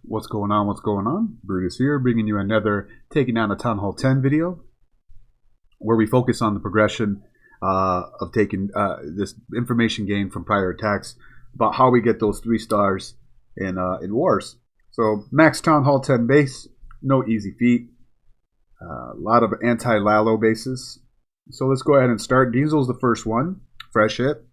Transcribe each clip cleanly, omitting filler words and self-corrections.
What's going on? What's going on? Brutus here, bringing you another Taking Down a Town Hall 10 video, where we focus on the progression of taking this information gained from prior attacks about how we get those 3 stars in wars. So max Town Hall 10 base, no easy feat. A lot of anti-Lalo bases. So let's go ahead and start. Diesel's the first one, fresh hit.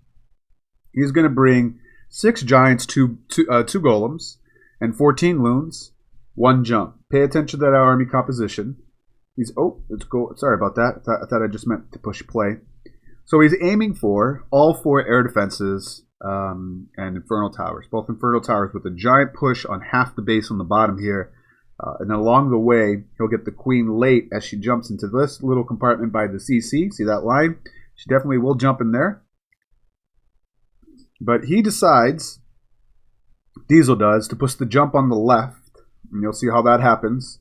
He's going to bring 6 giants, 2 golems, and 14 loons, 1 jump. Pay attention to that army composition. He's let's go. Sorry about that. I thought I just meant to push play. So he's aiming for all 4 air defenses and infernal towers. Both infernal towers with a giant push on half the base on the bottom here. And then along the way, he'll get the queen late as she jumps into this little compartment by the CC. See that line? She definitely will jump in there. But he decides, Diesel does, to push the jump on the left. And you'll see how that happens.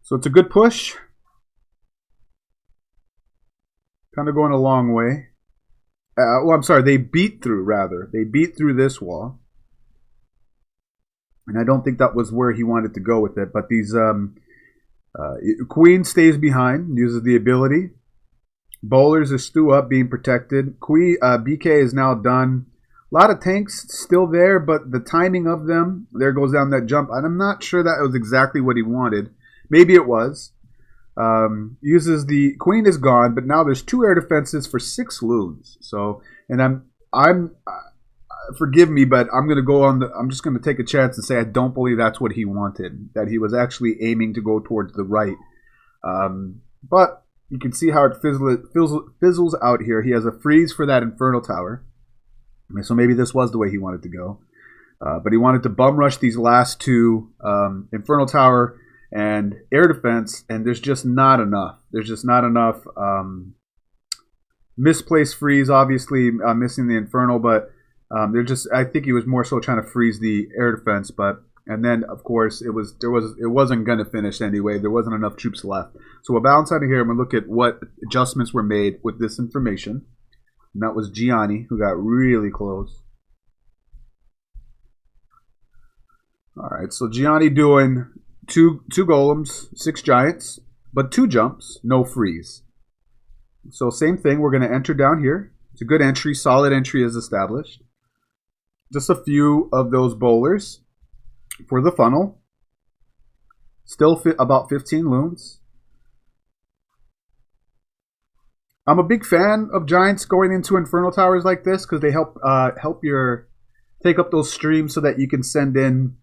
So it's a good push. Kind of going a long way. Well, I'm sorry, they beat through, rather. They beat through this wall. And I don't think that was where he wanted to go with it. But these Queen stays behind, uses the ability. Bowlers are stew up, being protected. BK is now done. A lot of tanks still there, but the timing of them, there goes down that jump. And I'm not sure that was exactly what he wanted. Maybe it was. Uses the Queen is gone, but now there's 2 air defenses for 6 loons. So, and forgive me, but I'm gonna go on I'm just gonna take a chance and say I don't believe that's what he wanted. That he was actually aiming to go towards the right. But you can see how it fizzles out here. He has a freeze for that infernal tower. So maybe this was the way he wanted to go. But he wanted to bum rush these last 2 infernal tower and air defense, and there's just not enough. There's just not enough. Misplaced freeze, obviously missing the infernal, but I think he was more so trying to freeze the air defense. And then of course it wasn't going to finish anyway. There wasn't enough troops left. So we'll bounce out of here and we'll look at what adjustments were made with this information. And that was Gianni, who got really close. All right, so Gianni doing two golems, 6 giants, but 2 jumps, no freeze. So same thing, we're going to enter down here. It's a good entry, solid entry is established. Just a few of those bowlers for the funnel. Still about 15 loons. I'm a big fan of giants going into infernal towers like this because they help take up those streams so that you can send in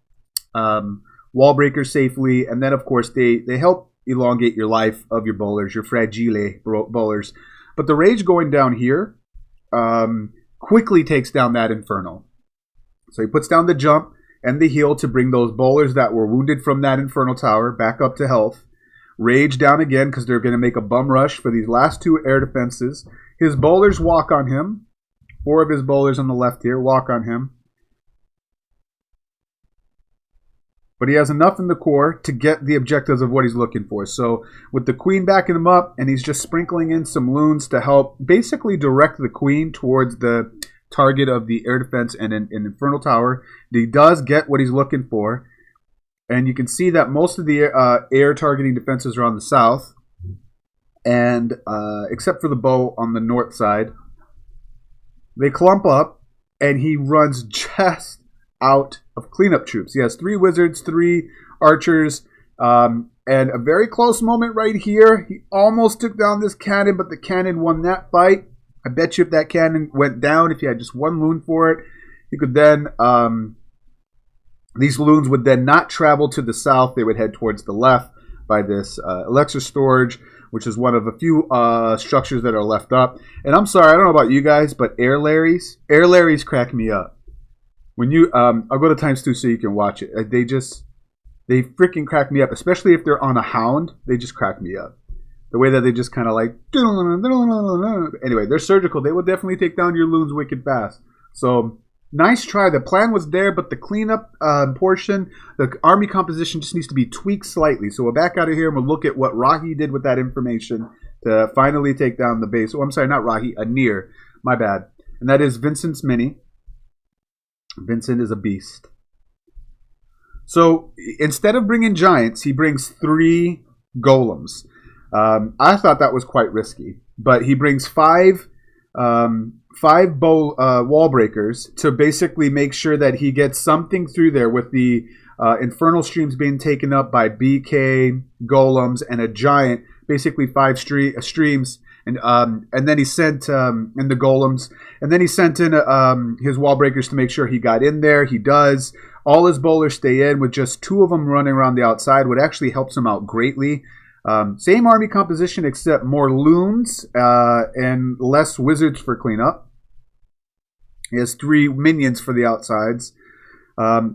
wall breakers safely, and then of course they help elongate your life of your bowlers, your fragile bowlers. But the rage going down here quickly takes down that infernal. So he puts down the jump and the heal to bring those bowlers that were wounded from that infernal tower back up to health. Rage down again because they're going to make a bum rush for these last 2 air defenses. His bowlers walk on him. 4 of his bowlers on the left here walk on him. But he has enough in the core to get the objectives of what he's looking for. So with the Queen backing him up, and he's just sprinkling in some loons to help basically direct the Queen towards the target of the air defense and an infernal tower. He does get what he's looking for. And you can see that most of the air targeting defenses are on the south. And except for the bow on the north side. They clump up, and he runs just out of cleanup troops. He has 3 wizards, 3 archers, and a very close moment right here. He almost took down this cannon, but the cannon won that fight. I bet you if that cannon went down, if he had just 1 loon for it, he could then... these loons would then not travel to the south. They would head towards the left by this elixir storage, which is one of a few structures that are left up. And I'm sorry, I don't know about you guys, but air Larrys crack me up. When you, I'll go to ×2 so you can watch it. They freaking crack me up, especially if they're on a hound. They just crack me up. The way that they just kind of like, anyway, they're surgical. They will definitely take down your loons wicked fast. So nice try. The plan was there, but the cleanup portion, the army composition just needs to be tweaked slightly. So we'll back out of here and we'll look at what Rahi did with that information to finally take down the base. Oh, I'm sorry, not Rahi, Anir. My bad. And that is Vincent's mini. Vincent is a beast. So instead of bringing giants, he brings 3 golems. I thought that was quite risky, but he brings 5 wall breakers to basically make sure that he gets something through there with the infernal streams being taken up by BK golems and a giant, basically 5 streams. And then he sent in the golems, and then he sent in his wall breakers to make sure he got in there. He does. All his bowlers stay in with just 2 of them running around the outside, what actually helps him out greatly. Same army composition except more loons and less wizards for cleanup. He has 3 minions for the outsides.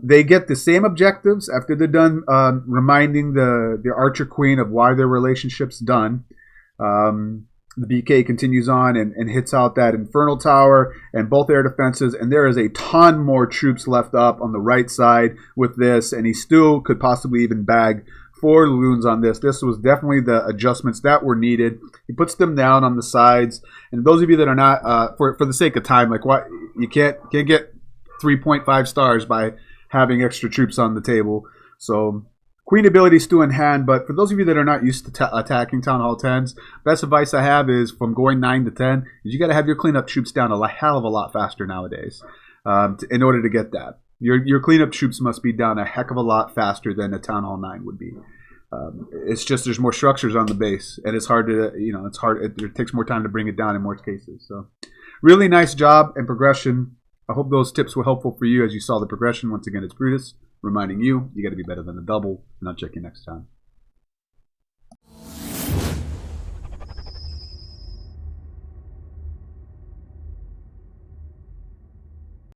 They get the same objectives after they're done reminding the Archer Queen of why their relationship's done. The BK continues on and hits out that Infernal Tower and both air defenses, and there is a ton more troops left up on the right side with this, and he still could possibly even bag 4 loons on this. This was definitely the adjustments that were needed. He puts them down on the sides, and those of you that are not, for the sake of time, like what you can't get 3.5 stars by having extra troops on the table. So Queen ability still in hand, but for those of you that are not used to attacking Town Hall 10s, best advice I have is from going 9 to 10, is you got to have your cleanup troops down a hell of a lot faster nowadays in order to get that. Your cleanup troops must be down a heck of a lot faster than a Town Hall 9 would be. It's just there's more structures on the base, and it's hard to, it takes more time to bring it down in most cases. So really nice job and progression. I hope those tips were helpful for you as you saw the progression. Once again, it's Brutus reminding you, you got to be better than a double, and I'll check you next time.